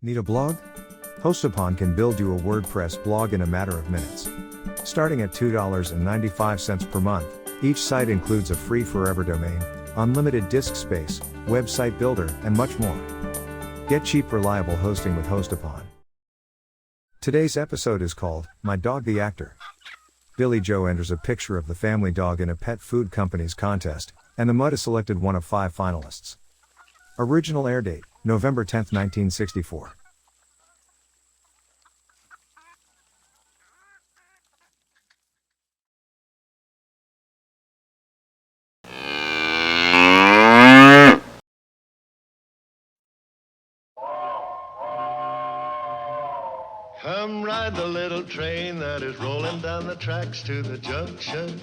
Need a blog? Hostupon can build you a WordPress blog in a matter of minutes. Starting at $2.95 per month, each site includes a free forever domain, unlimited disk space, website builder, and much more. Get cheap, reliable hosting with Hostupon. Today's episode is called My Dog the Actor. Billie Jo enters a picture of the family dog in a pet food company's contest, and the mutt is selected one of 5 finalists. Original air date, November 10, 1964. Come ride the little train that is rolling down the tracks to the junction.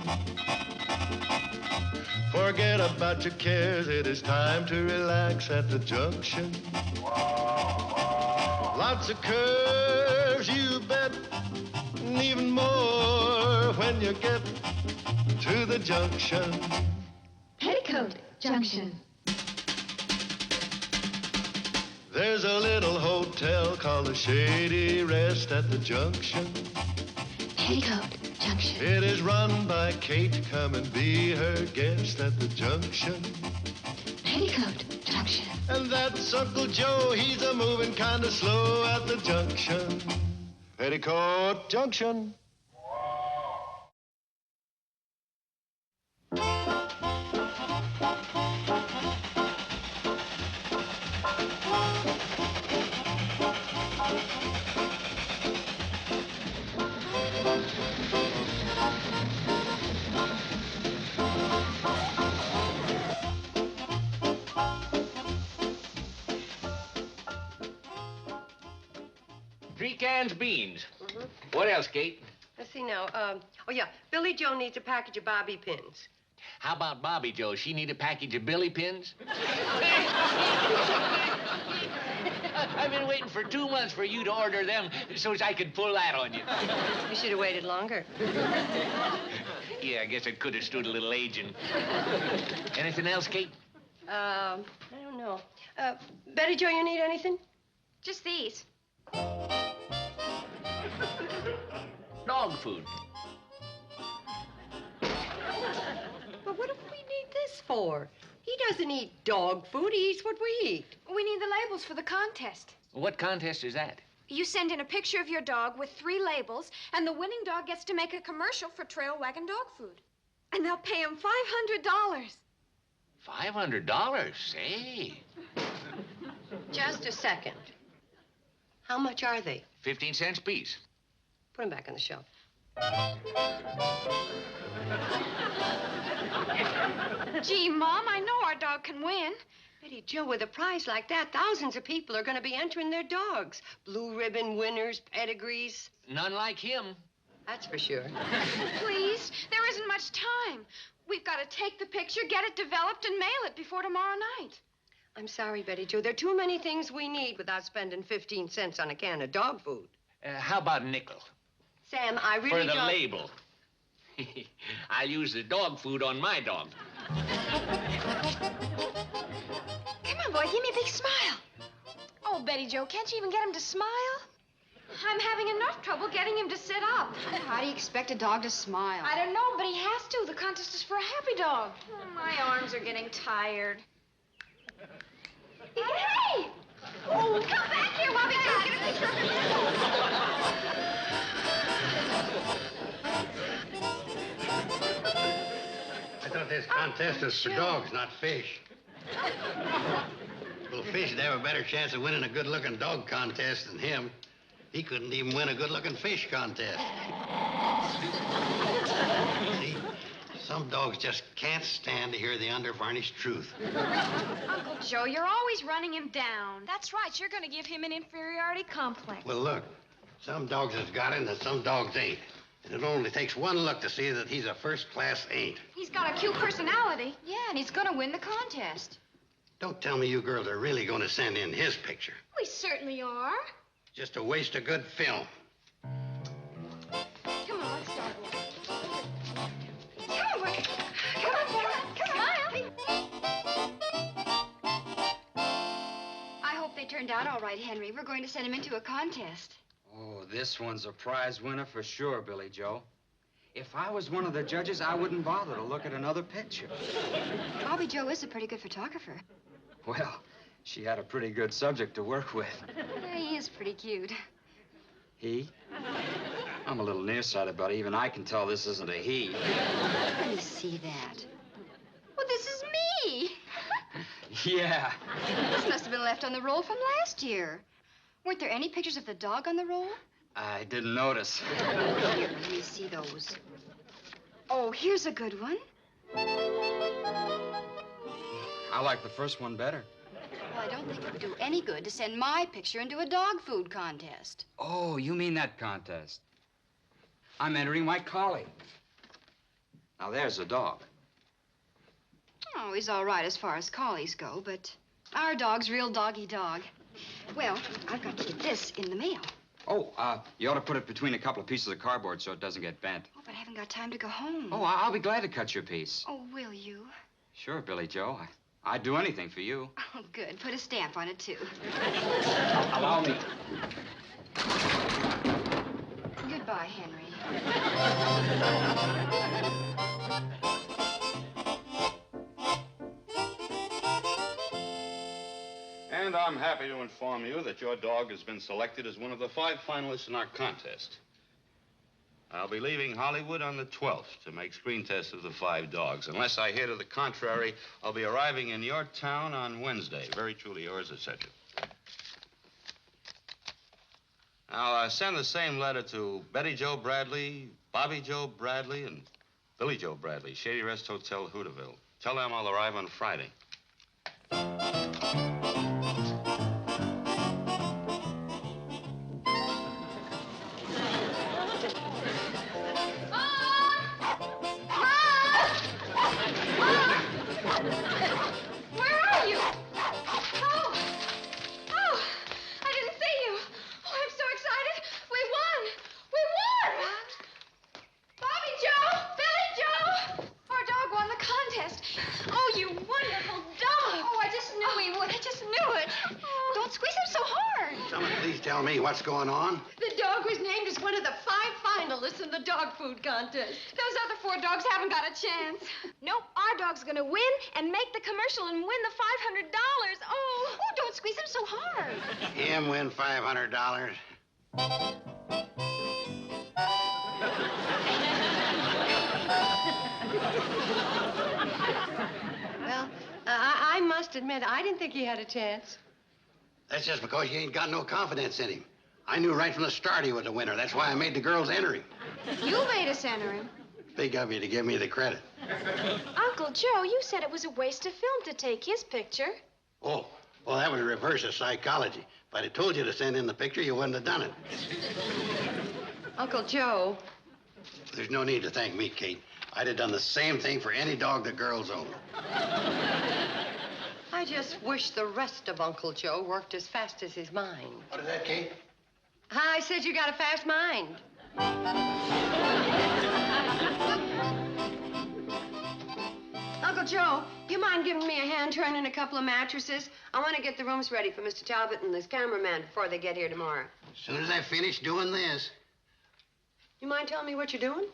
Forget about your cares, it is time to relax at the junction. Lots of curves, you bet, and even more when you get to the junction. Petticoat Junction. There's a little hotel called the Shady Rest at the junction. Petticoat Junction. It is run by Kate, come and be her guest at the junction. Petticoat Junction. And that's Uncle Joe, he's a moving kind of slow at the junction. Petticoat Junction. Three cans beans. What else, Kate? Let's see now. Billie Jo needs a package of B.O.B pins. How about Bobby Joe? She need a package of Billy pins? I've been waiting for 2 months for you to order them so as I could pull that on you. You should have waited longer. Yeah, I guess I could have stood a little aging. Anything else, Kate? I don't know. Betty Jo, you need anything? Just these. Dog food. But what do we need this for? He doesn't eat dog food. He eats what we eat. We need the labels for the contest. What contest is that? You send in a picture of your dog with 3 labels, and the winning dog gets to make a commercial for Trail Wagon Dog Food. And they'll pay him $500. $500? Hey. Just a second. How much are they? 15 cents apiece. Put them back on the shelf. Gee, Mom, I know our dog can win. Betty Jo, with a prize like that, thousands of people are going to be entering their dogs. Blue ribbon winners, pedigrees. None like him. That's for sure. Please, there isn't much time. We've got to take the picture, get it developed, and mail it before tomorrow night. I'm sorry, Betty Jo. There are too many things we need without spending 15 cents on a can of dog food. How about a nickel? Sam, I really For the don't... label. I'll use the dog food on my dog. Come on, boy, give me a big smile. Oh, Betty Jo, can't you even get him to smile? I'm having enough trouble getting him to sit up. How do you expect a dog to smile? I don't know, but he has to. The contest is for a happy dog. Oh, my arms are getting tired. Hey! Oh, come back here, Bobby. Get a picture of him. I thought this contest was for dogs, not fish. Well, fish would have a better chance of winning a good-looking dog contest than him. He couldn't even win a good-looking fish contest. See, some dogs just can't stand to hear the undervarnished truth. Uncle Joe, you're always running him down. That's right. You're going to give him an inferiority complex. Well, look, some dogs has got it and some dogs ain't. And it only takes one look to see that he's a first-class ain't. He's got a cute personality. Yeah, and he's going to win the contest. Don't tell me you girls are really going to send in his picture. We certainly are. Just a waste of good film. Come on, let's start. Come on, boy. Come on, boy. Smile. I hope They turned out all right, Henry. We're going to send them into a contest. Oh, this one's a prize winner for sure, Billie Jo. If I was one of the judges, I wouldn't bother to look at another picture. Bobby Joe is a pretty good photographer. Well, she had a pretty good subject to work with. Yeah, he is pretty cute. He? I'm a little nearsighted, but even I can tell this isn't a he. Let me see that. Well, this is me. Yeah. This must have been left on the roll from last year. Weren't there any pictures of the dog on the roll? I didn't notice. Here, let me see those. Oh, here's a good one. I like the first one better. Well, I don't think it would do any good to send my picture into a dog food contest. Oh, you mean that contest. I'm entering my collie. Now, there's a dog. Oh, he's all right as far as collies go, but our dog's real doggy dog. Well, I've got to get this in the mail. Oh, you ought to put it between a couple of pieces of cardboard so it doesn't get bent. Oh, but I haven't got time to go home. Oh, I'll be glad to cut your piece. Oh, will you? Sure, Billie Jo. I'd do anything for you. Oh, good. Put a stamp on it, too. Allow me. Goodbye, Henry. And I'm happy to inform you that your dog has been selected as one of the 5 finalists in our contest. I'll be leaving Hollywood on the 12th to make screen tests of the 5 dogs. Unless I hear to the contrary, I'll be arriving in your town on Wednesday. Very truly yours, etc. I'll send the same letter to Betty Jo Bradley, Bobby Jo Bradley, and Billie Jo Bradley, Shady Rest Hotel, Hooterville. Tell them I'll arrive on Friday. Tell me what's going on. The dog was named as one of the 5 finalists in the dog food contest. Those other 4 dogs haven't got a chance. Nope, our dog's gonna win and make the commercial and win the $500. Oh, don't squeeze him so hard. Him win $500. Well, I must admit, I didn't think he had a chance. That's just because you ain't got no confidence in him. I knew right from the start he was a winner. That's why I made the girls enter him. You made us enter him. Big of you to give me the credit. Uncle Joe, you said it was a waste of film to take his picture. Oh, well, that was a reverse of psychology. If I'd have told you to send in the picture, you wouldn't have done it. Uncle Joe. There's no need to thank me, Kate. I'd have done the same thing for any dog the girls own. I just wish the rest of Uncle Joe worked as fast as his mind. What is that, Kate? I said you got a fast mind. Uncle Joe, you mind giving me a hand turning a couple of mattresses? I want to get the rooms ready for Mr. Talbot and this cameraman before they get here tomorrow. As soon as I finish doing this. You mind telling me what you're doing?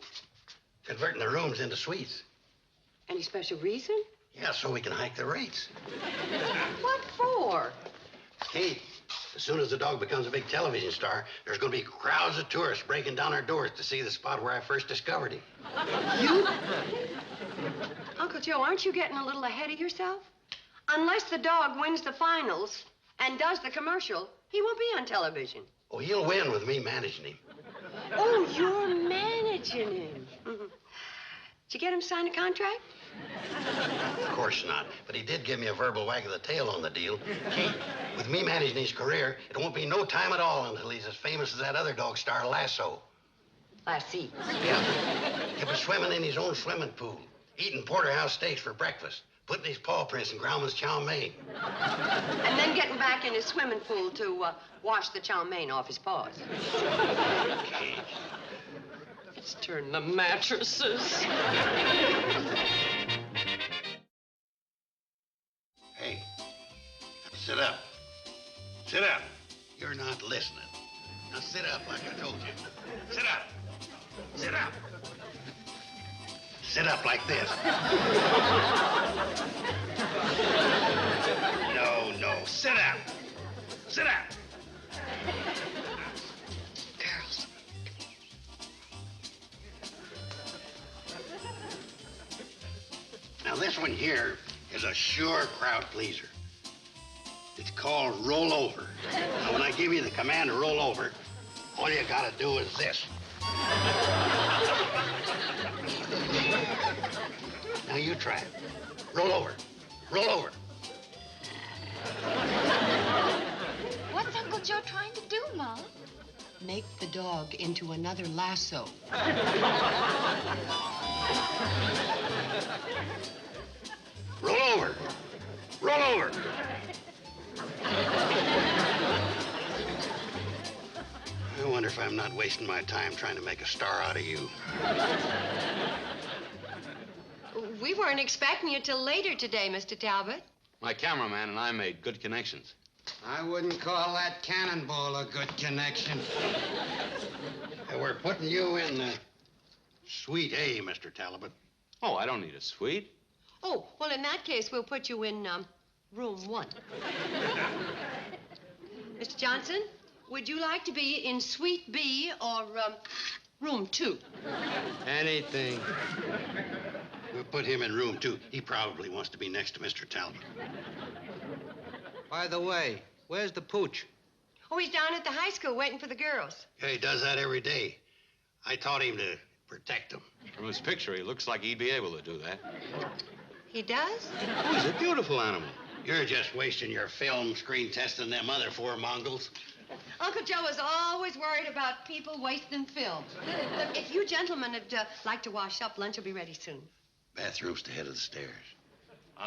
Converting the rooms into suites. Any special reason? Yeah, so we can hike the rates. What for? Kate, as soon as the dog becomes a big television star, there's going to be crowds of tourists breaking down our doors to see the spot where I first discovered him. You? Uncle Joe, aren't you getting a little ahead of yourself? Unless the dog wins the finals and does the commercial, he won't be on television. Oh, he'll win with me managing him. Oh, you're managing him. Did you get him signed a contract? Of course not. But he did give me a verbal wag of the tail on the deal. Kate, with me managing his career, it won't be no time at all until he's as famous as that other dog star, Lasso. Lassie. Yeah. He'll be swimming in his own swimming pool, eating porterhouse steaks for breakfast, putting his paw prints in Grauman's chow mein. And then getting back in his swimming pool to wash the chow mein off his paws. Kate. Let's turn the mattresses. Hey, sit up. Sit up. You're not listening. Now sit up like I told you. Sit up. Sit up. Sit up like this. No. Sit up. Sit up. Girls. Now this one here is a sure crowd pleaser. It's called roll over. Now when I give you the command to roll over, all you gotta do is this. Now you try it. Roll over. Roll over. What's Uncle Joe trying to do, Mom? Make the dog into another lasso. Roll over. Roll over. I wonder if I'm not wasting my time trying to make a star out of you. We weren't expecting you till later today, Mr. Talbot. My cameraman and I made good connections. I wouldn't call that cannonball a good connection. We're putting you in Suite A, Mr. Talbot. Oh, I don't need a suite. Oh, well, in that case, we'll put you in room 1. Mr. Johnson, would you like to be in Suite B or room 2? Anything. We'll put him in room 2. He probably wants to be next to Mr. Talbot. By the way, where's the pooch? Oh, he's down at the high school waiting for the girls. Yeah, he does that every day. I taught him to protect them. From his picture, he looks like he'd be able to do that. He does? Oh, he's a beautiful animal. You're just wasting your film screen testing them other 4 Mongols. Uncle Joe is always worried about people wasting film. Look, if you gentlemen would like to wash up, lunch will be ready soon. Bathroom's to the head of the stairs.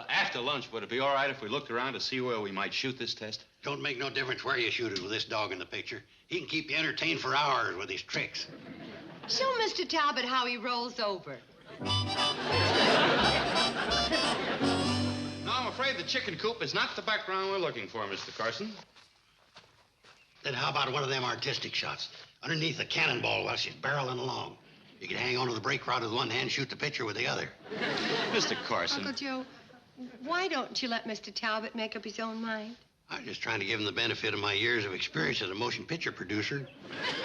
After lunch, would it be all right if we looked around to see where we might shoot this test? Don't make no difference where you shoot it with this dog in the picture. He can keep you entertained for hours with his tricks. Show Mr. Talbot how he rolls over. No, I'm afraid the chicken coop is not the background we're looking for, Mr. Carson. Then how about one of them artistic shots? Underneath the cannonball while she's barreling along. You can hang onto the brake rod with one hand, shoot the picture with the other. Mr. Carson. Uncle Joe, why don't you let Mr. Talbot make up his own mind? I'm just trying to give him the benefit of my years of experience as a motion picture producer.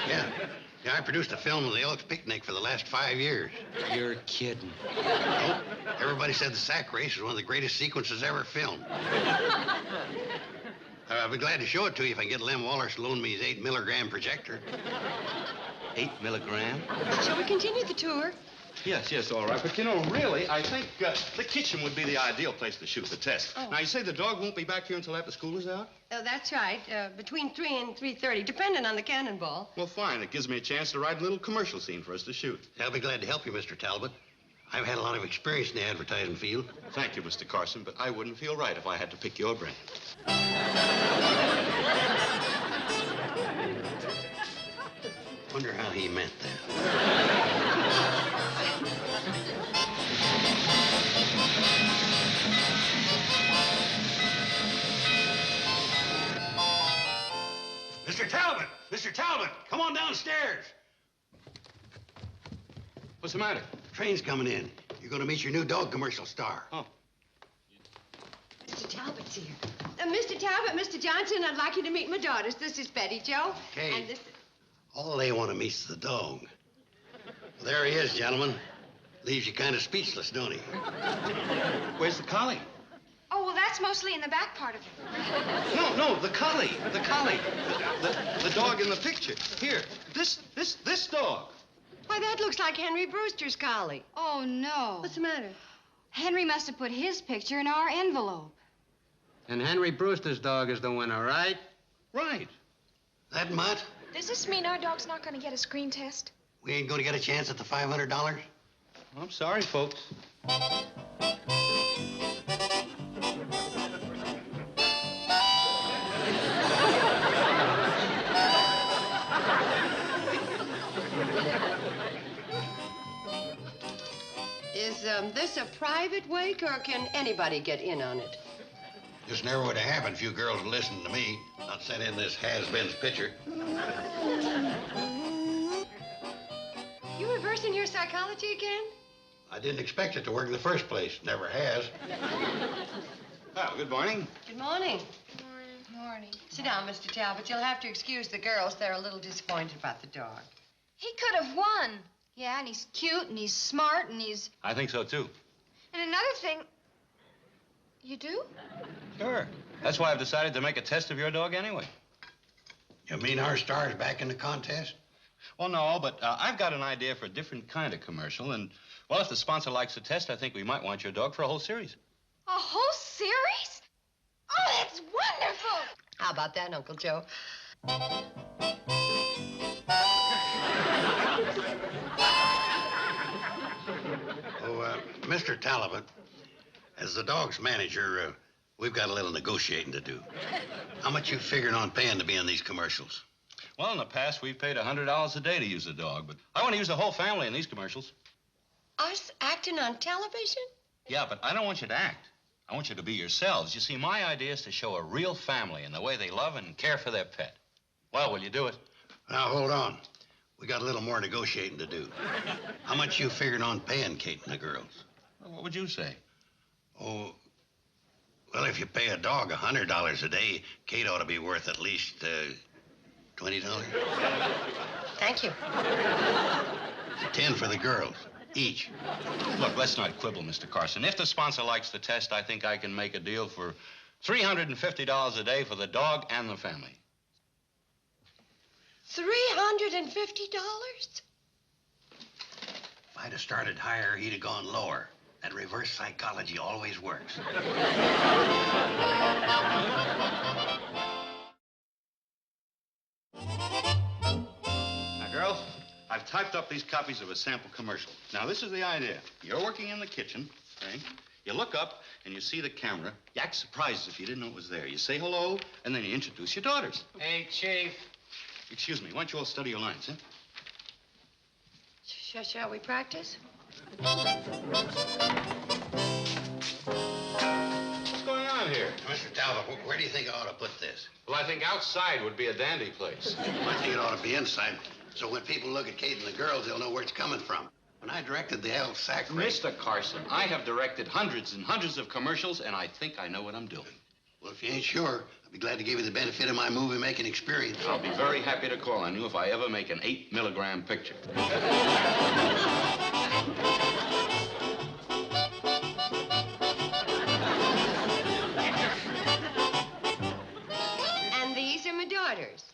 Yeah, I produced a film of the Elks Picnic for the last 5 years. You're kidding. Nope. Everybody said the sack race was one of the greatest sequences ever filmed. I'll be glad to show it to you if I can get Lem Wallace to loan me his 8-milligram projector. 8 milligram? Shall we continue the tour? Yes, all right. But, you know, really, I think the kitchen would be the ideal place to shoot the test. Oh. Now, you say the dog won't be back here until after school is out? Oh, that's right. Between 3 and 3:30, depending on the cannonball. Well, fine. It gives me a chance to write a little commercial scene for us to shoot. I'll be glad to help you, Mr. Talbot. I've had a lot of experience in the advertising field. Thank you, Mr. Carson, but I wouldn't feel right if I had to pick your brain. Wonder how he meant that. Mr. Talbot! Mr. Talbot! Come on downstairs! What's the matter? Train's coming in. You're going to meet your new dog commercial star. Oh. Mr. Talbot's here. Mr. Talbot, Mr. Johnson, I'd like you to meet my daughters. This is Betty Jo. Okay. And this... All they want to meet's the dog. Well, there he is, gentlemen. Leaves you kind of speechless, don't he? Where's the collie? Oh, well, that's mostly in the back part of it. No, the collie. The collie. The dog in the picture. Here, this dog. Why, that looks like Henry Brewster's collie. Oh, no. What's the matter? Henry must have put his picture in our envelope. And Henry Brewster's dog is the winner, right? Right. That mutt? Does this mean our dog's not going to get a screen test? We ain't going to get a chance at the $500? I'm sorry, folks. Is this a private wake, or can anybody get in on it? This never would have happened if you girls had listened to me, not sent in this has-been's picture. You reversing your psychology again? I didn't expect it to work in the first place. Never has. Well, good morning. Good morning. Good morning. Sit down, Mr. Talbot. You'll have to excuse the girls. They're a little disappointed about the dog. He could have won. Yeah, and he's cute, and he's smart, and he's... I think so, too. And another thing... You do? Sure. That's why I've decided to make a test of your dog anyway. You mean our star's back in the contest? Well, no, but I've got an idea for a different kind of commercial, and, well, if the sponsor likes the test, I think we might want your dog for a whole series. A whole series? Oh, that's wonderful! How about that, Uncle Joe? Mr. Talbot, as the dog's manager, we've got a little negotiating to do. How much you figuring on paying to be in these commercials? Well, in the past, we've paid $100 a day to use the dog, but I want to use the whole family in these commercials. Us acting on television? Yeah, but I don't want you to act. I want you to be yourselves. You see, my idea is to show a real family in the way they love and care for their pet. Well, will you do it? Now, hold on. We got a little more negotiating to do. How much you figuring on paying Kate and the girls? Well, what would you say? Oh, well, if you pay a dog $100 a day, Kate ought to be worth at least, $20. Thank you. 10 for the girls, each. Look, let's not quibble, Mr. Carson. If the sponsor likes the test, I think I can make a deal for $350 a day for the dog and the family. $350? If I'd have started higher, he'd have gone lower. That reverse psychology always works. Now, girls, I've typed up these copies of a sample commercial. Now, this is the idea. You're working in the kitchen, okay? You look up and you see the camera. You act surprised if you didn't know it was there. You say hello, and then you introduce your daughters. Hey, Chief. Excuse me, why don't you all study your lines, huh? Shall we practice? What's going on here? Mr. Talbot, where do you think I ought to put this? Well, I think outside would be a dandy place. I think it ought to be inside, so when people look at Kate and the girls, they'll know where it's coming from. When I directed the elk sack race... Mr. Carson, I have directed hundreds and hundreds of commercials, and I think I know what I'm doing. Well, if you ain't sure, I'd be glad to give you the benefit of my movie-making experience. I'll be very happy to call on you if I ever make an 8-milligram picture. And these are my daughters.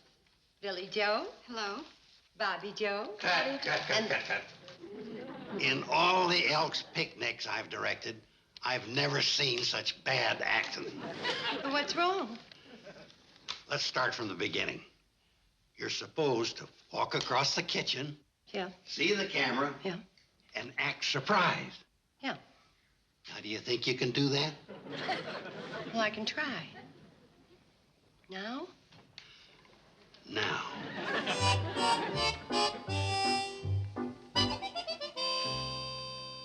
Billie Jo, Hello? Bobby Jo. Cut. In all the Elks picnics I've directed, I've never seen such bad acting. What's wrong? Let's start from the beginning. You're supposed to walk across the kitchen, Yeah, see the camera, yeah, and act surprised. yeah. Now, do you think you can do that? Well, I can try. Now? Now.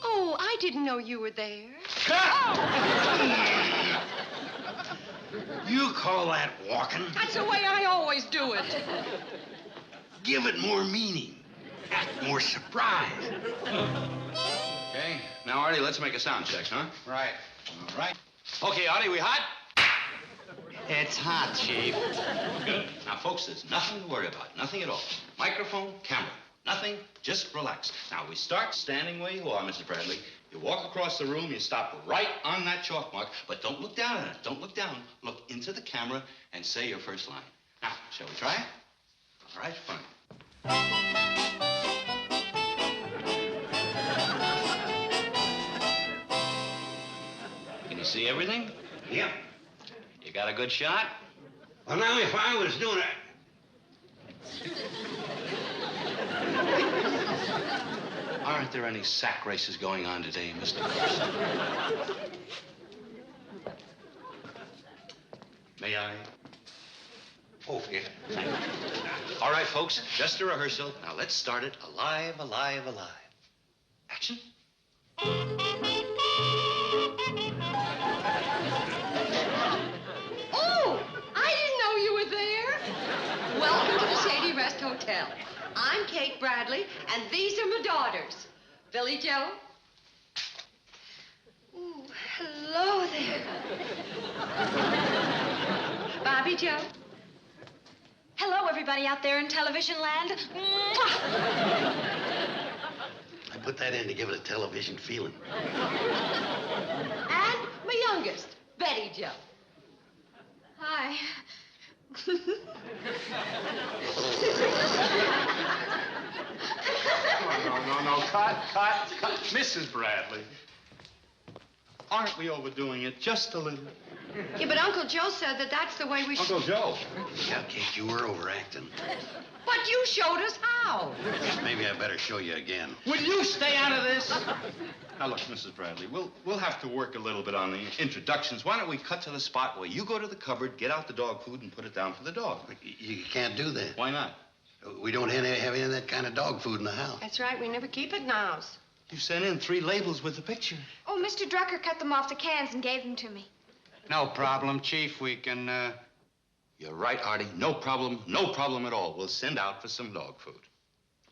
Oh, I didn't know you were there. You call that walking? That's the way I always do it. Give it more meaning. Act more surprised. Okay, now, Artie, let's make a sound check, huh? Right. All right. Okay, Artie, we hot? It's hot, Chief. Good. Now, folks, there's nothing to worry about. Nothing at all. Microphone, camera. Nothing. Just relax. Now, we start standing where you are, Mrs. Bradley. You walk across the room, you stop right on that chalk mark, but don't look down at it. Don't look down. Look into the camera and say your first line. Now, shall we try it? All right, fine. Can you see everything? Yep. You got a good shot? Well, now, if I was doing it... Aren't there any sack races going on today, Mr. Corsair? May I? Oh, yeah. Thank you. All right, folks, just a rehearsal. Now, let's start it alive, alive, alive. Action. best hotel. I'm Kate Bradley, and these are my daughters. Billie Jo. Ooh, hello there. Bobby Jo. Hello, everybody out there in television land. Mwah! I put that in to give it a television feeling. And my youngest, Betty Jo. Hi. No. Cut. Mrs. Bradley. Aren't we overdoing it just a little? Yeah, but Uncle Joe said that that's the way we should... Uncle Joe. Yeah, Kate, you were overacting. But you showed us how. Maybe I better show you again. Will you stay out of this? Now, look, Mrs. Bradley, we'll have to work a little bit on the introductions. Why don't we cut to the spot where you go to the cupboard, get out the dog food, and put it down for the dog? You can't do that. Why not? We don't have any of that kind of dog food in the house. That's right. We never keep it in the house. You sent in 3 labels with the picture. Oh, Mr. Drucker cut them off the cans and gave them to me. No problem, Chief. We can, You're right, Artie. No problem at all. We'll send out for some dog food.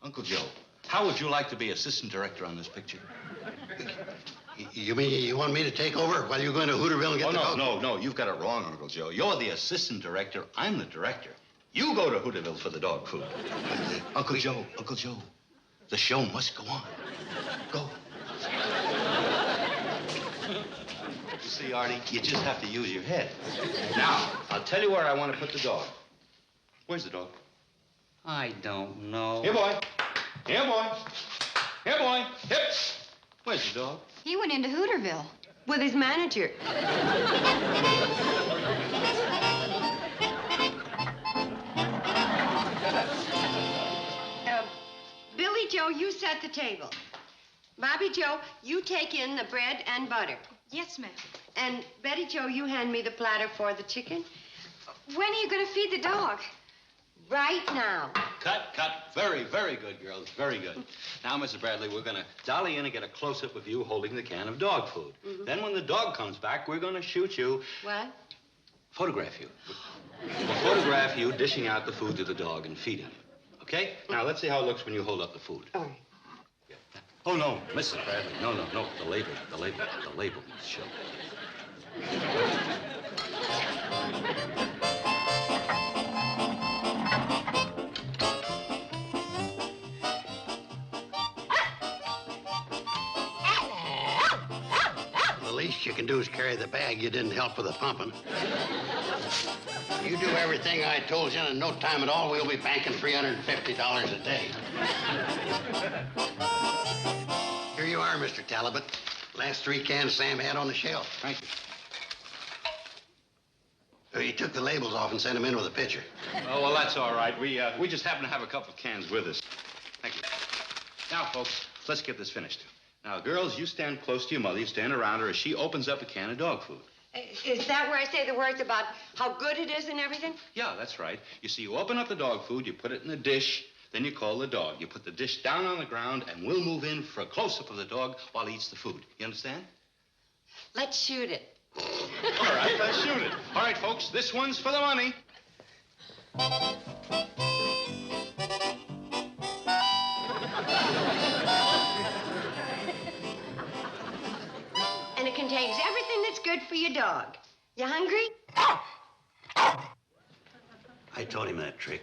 Uncle Joe, how would you like to be assistant director on this picture? You mean you want me to take over while you're going to Hooterville and get the dog? No. You've got it wrong, Uncle Joe. You're the assistant director. I'm the director. You go to Hooterville for the dog food. Uncle Joe, the show must go on. Go. You see, Artie, you just have to use your head. Now, I'll tell you where I want to put the dog. Where's the dog? I don't know. Here, boy. Hip. Where's the dog? He went into Hooterville. With his manager. Billie Jo, you set the table. Bobby Jo, you take in the bread and butter. Yes, ma'am. And Betty Jo, you hand me the platter for the chicken. When are you going to feed the dog? Right now. Cut. Very, very good, girls. Very good. Now, Mrs. Bradley, we're going to dolly in and get a close-up of you holding the can of dog food. Mm-hmm. Then when the dog comes back, we're going to shoot you. What? Photograph you. We'll photograph you dishing out the food to the dog and feeding him. Okay? Now, let's see how it looks when you hold up the food. All right. Yeah. Oh, no, Mrs. Bradley. No. The label must show. The least you can do is carry the bag. You didn't help with the pumping. You do everything I told you, and in no time at all, we'll be banking $350 a day. Here you are, Mr. Talbot. Last 3 cans Sam had on the shelf. Thank you. He took the labels off and sent them in with a pitcher. Oh, well, that's all right. We just happen to have a couple of cans with us. Thank you. Now, folks, let's get this finished. Now, girls, you stand close to your mother. You stand around her as she opens up a can of dog food. Is that where I say the words about how good it is and everything? Yeah, that's right. You see, you open up the dog food, you put it in a dish, then you call the dog. You put the dish down on the ground, and we'll move in for a close-up of the dog while he eats the food. You understand? Let's shoot it. All right, let's shoot it. All right, folks, this one's for the money. And it contains everything that's good for your dog. You hungry? I taught him that trick.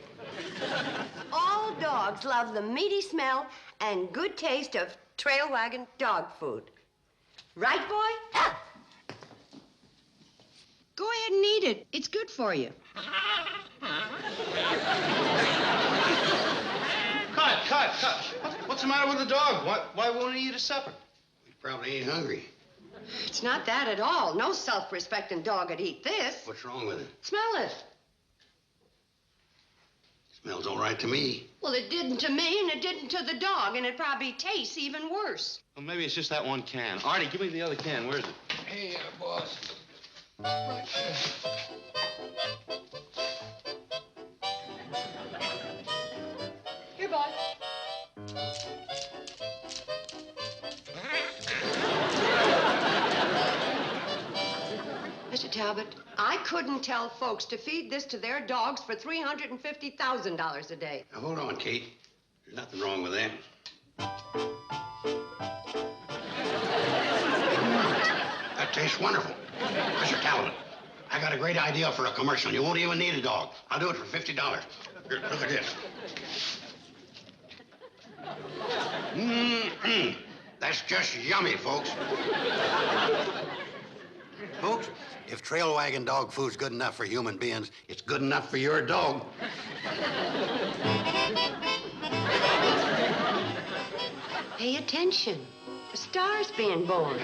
All dogs love the meaty smell and good taste of trail wagon dog food. Right, boy? Go ahead and eat it. It's good for you. Cut. What's the matter with the dog? Why won't he eat his supper? He probably ain't hungry. It's not that at all. No self-respecting dog would eat this. What's wrong with it? Smell it. Smells all right to me. Well, it didn't to me, and it didn't to the dog, and it probably tastes even worse. Well, maybe it's just that one can. Artie, give me the other can. Where is it? Hey, boss. Right there. Here, boy. Mr. Talbot, I couldn't tell folks to feed this to their dogs for $350,000 a day. Now, hold on, Kate. There's nothing wrong with that. That tastes wonderful. Mr. Talbot, I got a great idea for a commercial. You won't even need a dog. I'll do it for $50. Here, look at this. Mm-mm. That's just yummy, folks. Folks, if trail wagon dog food's good enough for human beings, it's good enough for your dog. Pay attention. A star's being born.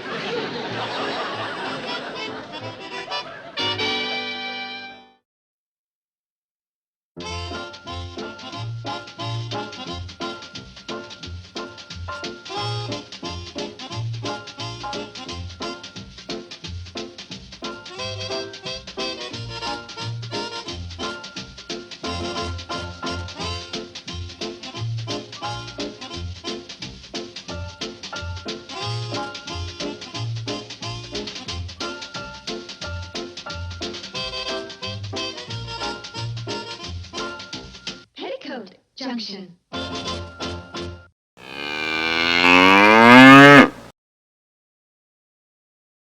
Petticoat Junction.